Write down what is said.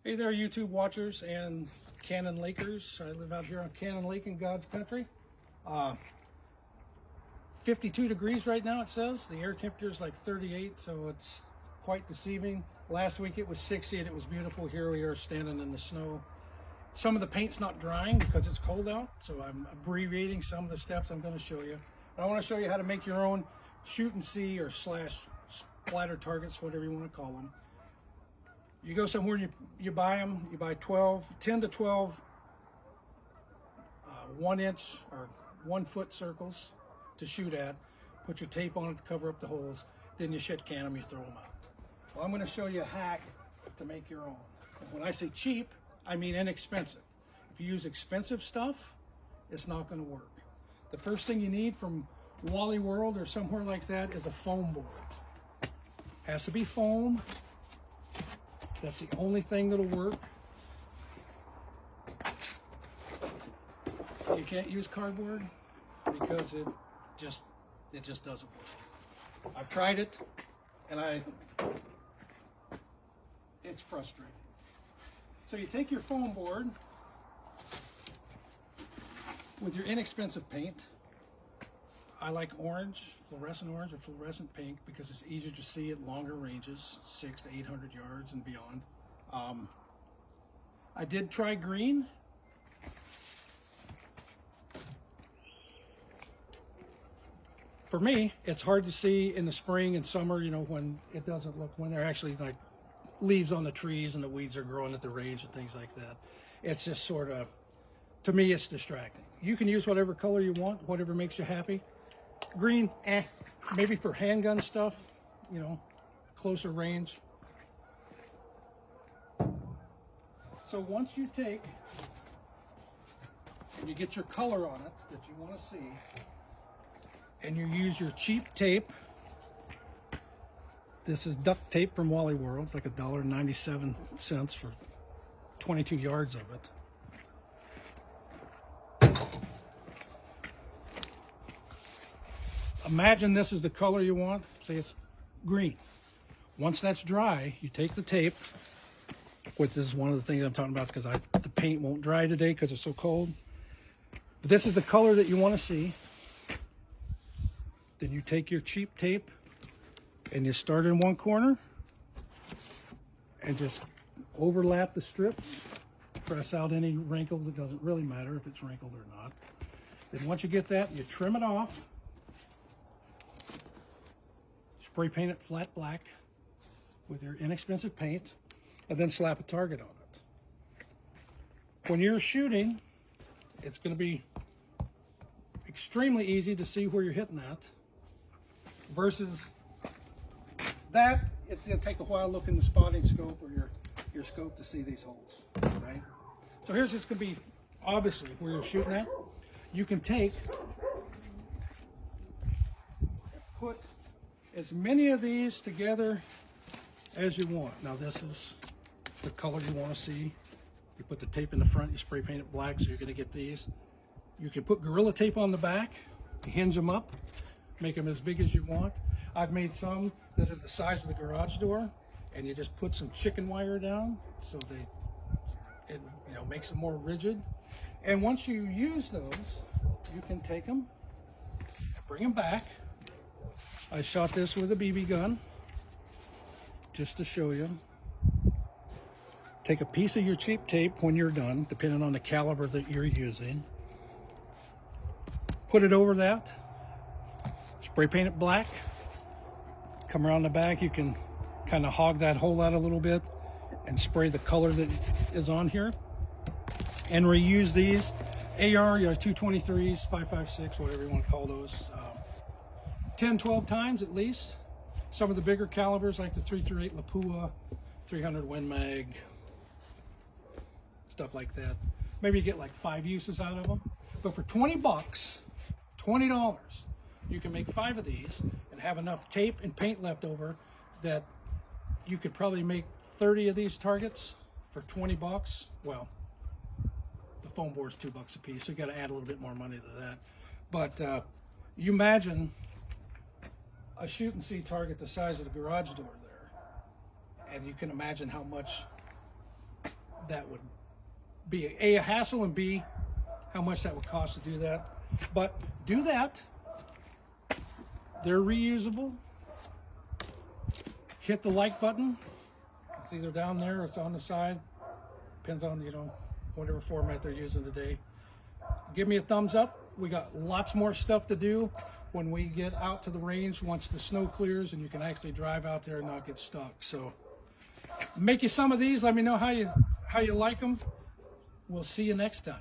Hey there, YouTube watchers and Cannon Lakers. I live out here on Cannon Lake in God's country. 52 degrees right now, it says. The air temperature is like 38, so it's quite deceiving. Last week it was 60 and it was beautiful. Here we are standing in the snow. Some of the paint's not drying because it's cold out, so I'm abbreviating some of the steps I'm going to show you. But I want to show you how to make your own shoot and see or slash splatter targets, whatever you want to call them. You go somewhere and you buy them. You buy 10 to 12 1 inch or 1 foot circles to shoot at. Put your tape on it to cover up the holes. Then you shit can them, you throw them out. Well, I'm going to show you a hack to make your own. And when I say cheap, I mean inexpensive. If you use expensive stuff, it's not going to work. The first thing you need from Wally World or somewhere like that is a foam board. Has to be foam. That's the only thing that'll work. You can't use cardboard because it just doesn't work. I've tried it and it's frustrating. So you take your foam board with your inexpensive paint. I like orange, fluorescent orange or fluorescent pink because it's easier to see at longer ranges, 600 to 800 yards and beyond. I did try green. For me, it's hard to see in the spring and summer, you know, when it doesn't look, when they're actually like leaves on the trees and the weeds are growing at the range and things like that. It's just sort of, to me, it's distracting. You can use whatever color you want, whatever makes you happy. Green, maybe for handgun stuff, you know, closer range. So once you take and you get your color on it that you want to see, and you use your cheap tape. This is duct tape from Wally World. It's like $1.97 for 22 yards of it. Imagine this is the color you want. Say it's green. Once that's dry, you take the tape, which is one of the things I'm talking about because the paint won't dry today because it's so cold. But this is the color that you want to see. Then you take your cheap tape and you start in one corner and just overlap the strips. Press out any wrinkles. It doesn't really matter if it's wrinkled or not. Then once you get that, you trim it off. Spray paint it flat black with your inexpensive paint, and then slap a target on it. When you're shooting, it's going to be extremely easy to see where you're hitting at, versus that, it's going to take a while looking the spotting scope or your scope to see these holes, right? So here's just going to be obviously where you're shooting at. You can take and put as many of these together as you want. Now this is the color you want to see. You put the tape in the front, you spray paint it black, so you're going to get these. You can put Gorilla Tape on the back, hinge them up, make them as big as you want. I've made some that are the size of the garage door, and you just put some chicken wire down so it makes them more rigid. And once you use those, you can take them, bring them back. I shot this with a BB gun just to show you. Take a piece of your cheap tape when you're done, depending on the caliber that you're using. Put it over that. Spray paint it black. Come around the back. You can kind of hog that hole out a little bit and spray the color that is on here. And reuse these AR, 223s, 5.56, whatever you want to call those. 10, 12 times at least. Some of the bigger calibers like the 338 Lapua, 300 Win Mag, stuff like that. Maybe you get like 5 uses out of them. But for 20 bucks, $20, you can make 5 of these and have enough tape and paint left over that you could probably make 30 of these targets for 20 bucks. Well, the foam board's $2 a piece, so you got to add a little bit more money to that. But you imagine a shoot and see target the size of the garage door there, and you can imagine how much that would be a hassle, and B, how much that would cost to do that. But do that. They're reusable. Hit the like button. It's either down there or it's on the side. Depends on, you know, whatever format they're using today. Give me a thumbs up. We got lots more stuff to do when we get out to the range once the snow clears and you can actually drive out there and not get stuck. So make you some of these. Let me know how you like them. We'll see you next time.